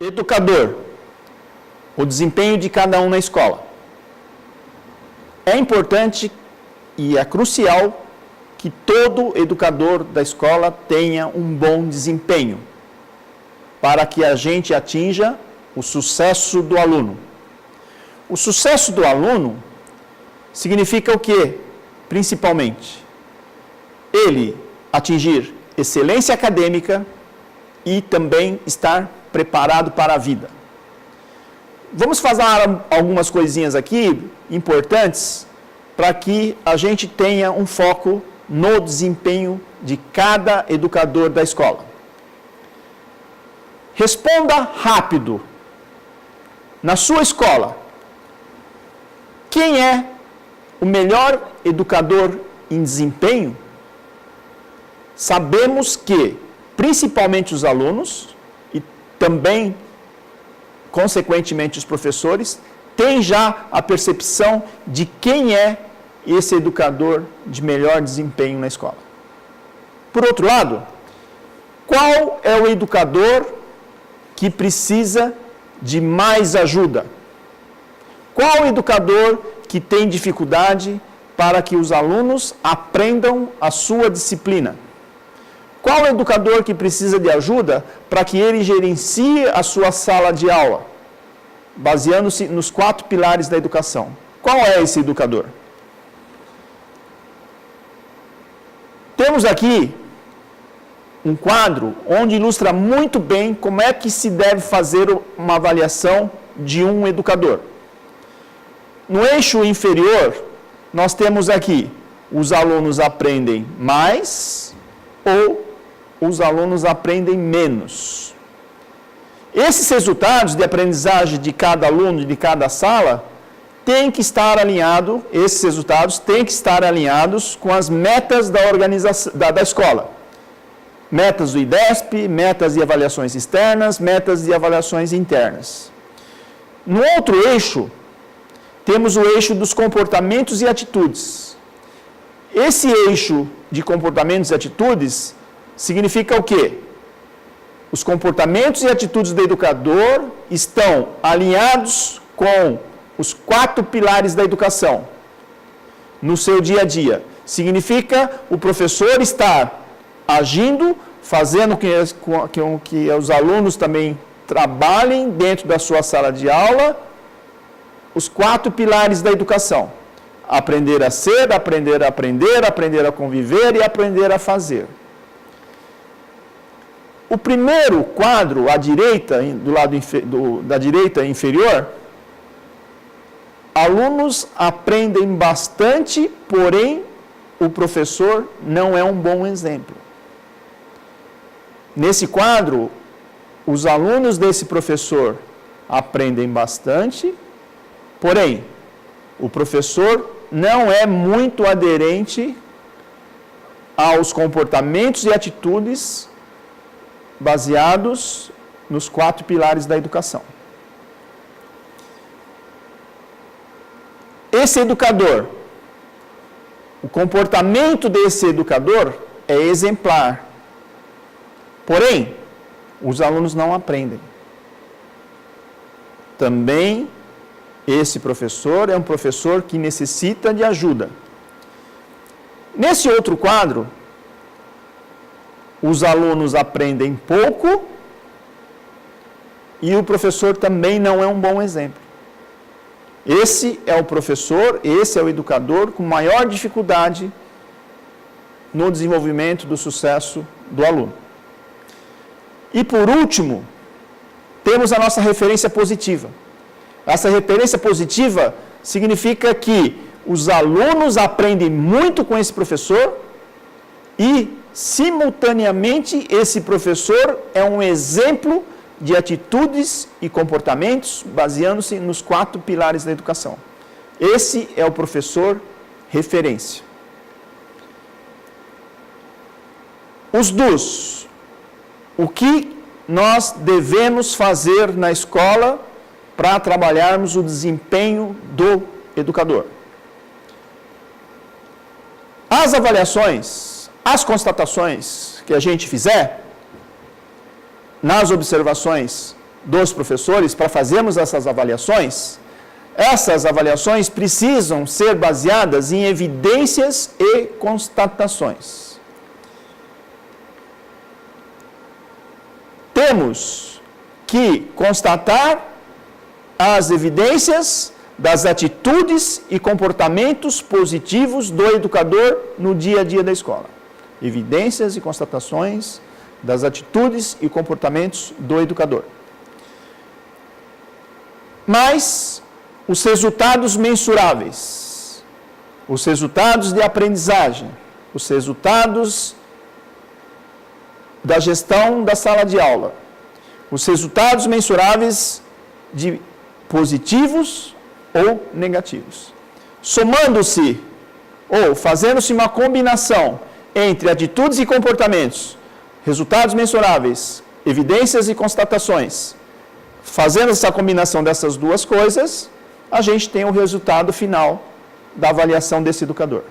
Educador, o desempenho de cada um na escola. É importante e é crucial que todo educador da escola tenha um bom desempenho, para que a gente atinja o sucesso do aluno. O sucesso do aluno significa o quê? Principalmente, ele atingir excelência acadêmica e também estar preparado para a vida. Vamos fazer algumas coisinhas aqui importantes para que a gente tenha um foco no desempenho de cada educador da escola. Responda rápido. Na sua escola, quem é o melhor educador em desempenho? Sabemos que, principalmente os alunos, e também, consequentemente, os professores, têm já a percepção de quem é esse educador de melhor desempenho na escola. Por outro lado, qual é o educador que precisa de mais ajuda? Qual o educador que tem dificuldade para que os alunos aprendam a sua disciplina? Qual o educador que precisa de ajuda para que ele gerencie a sua sala de aula, baseando-se nos 4 pilares da educação? Qual é esse educador? Temos aqui um quadro onde ilustra muito bem como é que se deve fazer uma avaliação de um educador. No eixo inferior, nós temos aqui, os alunos aprendem mais ou os alunos aprendem menos. Esses resultados de aprendizagem de cada aluno, de cada sala, têm que estar alinhados, esses resultados têm que estar alinhados com as metas da organização, da escola. Metas do IDESP, metas de avaliações externas, metas de avaliações internas. No outro eixo, temos o eixo dos comportamentos e atitudes. Esse eixo de comportamentos e atitudes significa o quê? Os comportamentos e atitudes do educador estão alinhados com os 4 pilares da educação no seu dia a dia. Significa o professor estar agindo, fazendo com que os alunos também trabalhem dentro da sua sala de aula, os 4 pilares da educação. Aprender a ser, aprender a aprender, aprender a conviver e aprender a fazer. O primeiro quadro, à direita, do lado da direita inferior, alunos aprendem bastante, porém o professor não é um bom exemplo. Nesse quadro, os alunos desse professor aprendem bastante, porém, o professor não é muito aderente aos comportamentos e atitudes baseados nos 4 pilares da educação. Esse educador, o comportamento desse educador é exemplar. Porém, os alunos não aprendem. Também, esse professor é um professor que necessita de ajuda. Nesse outro quadro, os alunos aprendem pouco e o professor também não é um bom exemplo. Esse é o professor, esse é o educador com maior dificuldade no desenvolvimento do sucesso do aluno. E por último, temos a nossa referência positiva. Essa referência positiva significa que os alunos aprendem muito com esse professor e, simultaneamente, esse professor é um exemplo de atitudes e comportamentos baseando-se nos 4 pilares da educação. Esse é o professor referência. Os dos. O que nós devemos fazer na escola para trabalharmos o desempenho do educador? As avaliações, as constatações que a gente fizer, nas observações dos professores para fazermos essas avaliações precisam ser baseadas em evidências e constatações. Temos que constatar as evidências das atitudes e comportamentos positivos do educador no dia a dia da escola. Evidências e constatações das atitudes e comportamentos do educador. Mas os resultados mensuráveis, os resultados de aprendizagem, os resultados da gestão da sala de aula, os resultados mensuráveis de positivos ou negativos. Somando-se ou fazendo-se uma combinação entre atitudes e comportamentos, resultados mensuráveis, evidências e constatações, fazendo essa combinação dessas duas coisas, a gente tem o resultado final da avaliação desse educador.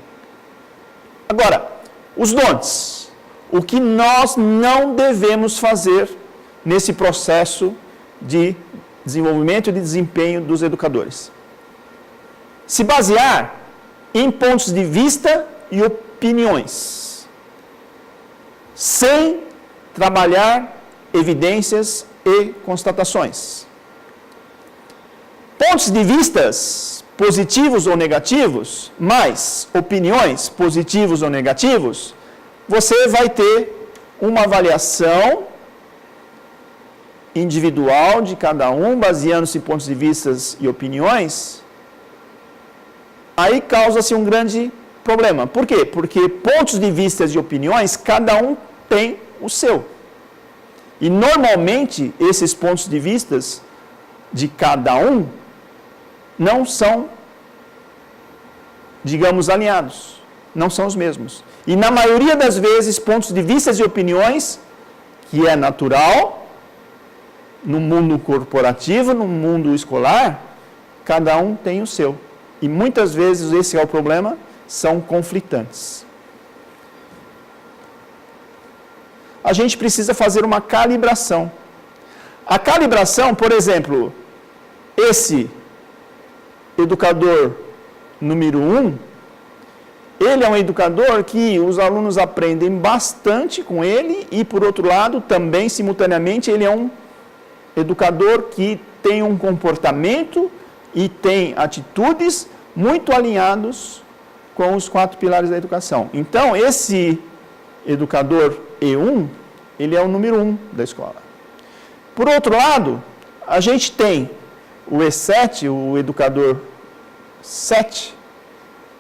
Agora, os don'ts. O que nós não devemos fazer nesse processo de desenvolvimento e de desempenho dos educadores. Se basear em pontos de vista e opiniões, sem trabalhar evidências e constatações. Pontos de vistas positivos ou negativos, mais opiniões positivos ou negativos, você vai ter uma avaliação individual de cada um, baseando-se em pontos de vistas e opiniões. Aí causa-se um grande problema. Por quê? Porque pontos de vistas e opiniões, cada um tem o seu. E normalmente esses pontos de vistas de cada um não são, digamos, alinhados, não são os mesmos. E na maioria das vezes, pontos de vistas e opiniões, que é natural, no mundo corporativo, no mundo escolar, cada um tem o seu. E muitas vezes esse é o problema, são conflitantes. A gente precisa fazer uma calibração. A calibração, por exemplo, esse educador número 1, ele é um educador que os alunos aprendem bastante com ele e, por outro lado, também, simultaneamente, ele é um educador que tem um comportamento e tem atitudes muito alinhados com os 4 pilares da educação. Então, esse educador E1, ele é o número 1 da escola. Por outro lado, a gente tem o E7, o educador 7,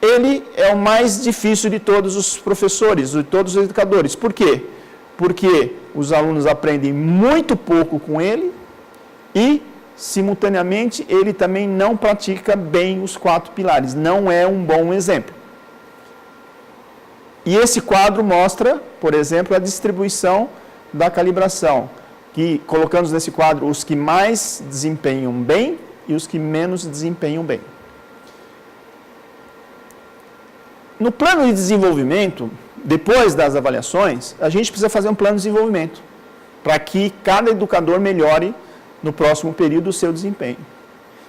ele é o mais difícil de todos os professores, de todos os educadores. Por quê? Porque os alunos aprendem muito pouco com ele e, simultaneamente, ele também não pratica bem os 4 pilares. Não é um bom exemplo. E esse quadro mostra, por exemplo, a distribuição da calibração, que colocamos nesse quadro os que mais desempenham bem e os que menos desempenham bem. No plano de desenvolvimento, depois das avaliações, a gente precisa fazer um plano de desenvolvimento, para que cada educador melhore no próximo período o seu desempenho.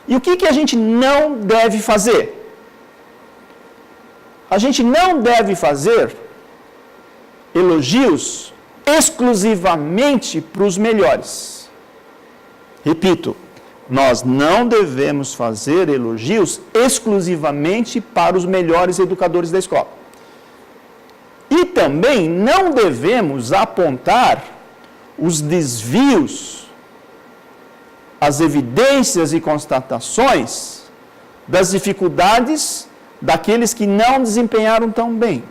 E o que a gente não deve fazer? A gente não deve fazer elogios exclusivamente para os melhores. Repito, nós não devemos fazer elogios exclusivamente para os melhores educadores da escola. E também não devemos apontar os desvios, as evidências e constatações das dificuldades daqueles que não desempenharam tão bem.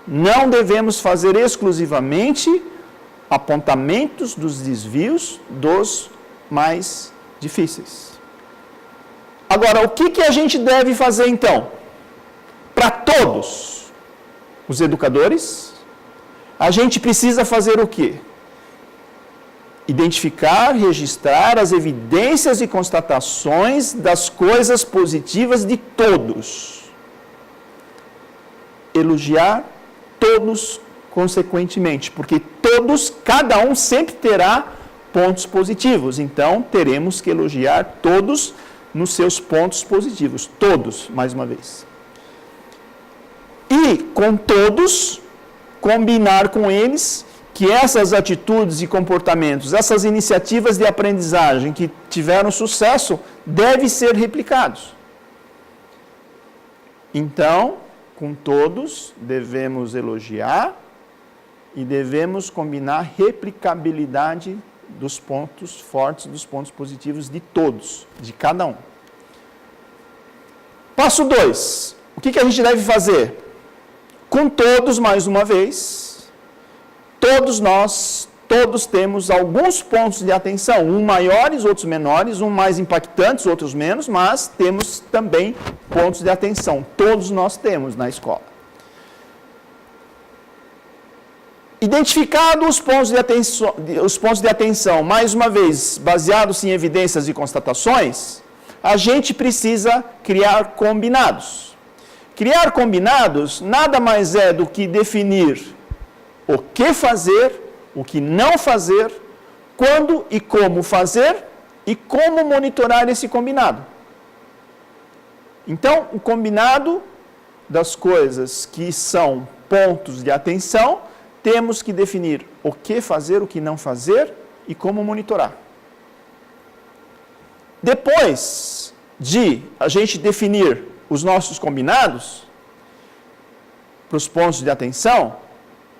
Não devemos fazer exclusivamente apontamentos dos desvios dos mais difíceis. Agora, o que a gente deve fazer então? Para todos os educadores, a gente precisa fazer o quê? Identificar, registrar as evidências e constatações das coisas positivas de todos. Elogiar todos consequentemente, porque todos, cada um sempre terá pontos positivos. Então, teremos que elogiar todos nos seus pontos positivos. Todos, mais uma vez. E, com todos, combinar com eles que essas atitudes e comportamentos, essas iniciativas de aprendizagem que tiveram sucesso, devem ser replicados. Então, com todos, devemos elogiar e devemos combinar replicabilidade dos pontos fortes, dos pontos positivos de todos, de cada um. Passo 2. O que a gente deve fazer? Com todos, mais uma vez, todos temos alguns pontos de atenção, uns maiores, outros menores, uns mais impactantes, outros menos, mas temos também pontos de atenção. Todos nós temos na escola. Identificados os pontos de atenção, mais uma vez, baseados em evidências e constatações, a gente precisa criar combinados. Criar combinados nada mais é do que definir o que fazer, o que não fazer, quando e como fazer e como monitorar esse combinado. Então, o combinado das coisas que são pontos de atenção, temos que definir o que fazer, o que não fazer e como monitorar. Depois de a gente definir os nossos combinados para os pontos de atenção,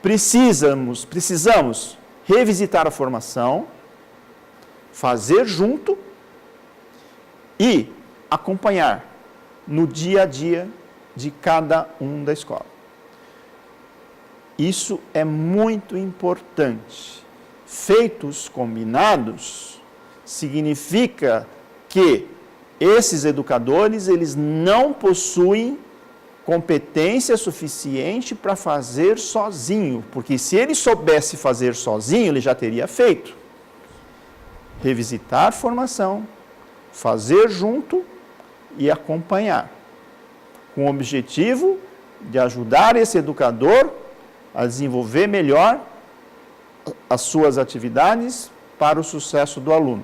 precisamos revisitar a formação, fazer junto e acompanhar no dia a dia de cada um da escola. Isso é muito importante. Feitos combinados, significa que esses educadores, eles não possuem competência suficiente para fazer sozinho, porque se ele soubesse fazer sozinho, ele já teria feito. Revisitar a formação, fazer junto e acompanhar, com o objetivo de ajudar esse educador a desenvolver melhor as suas atividades para o sucesso do aluno.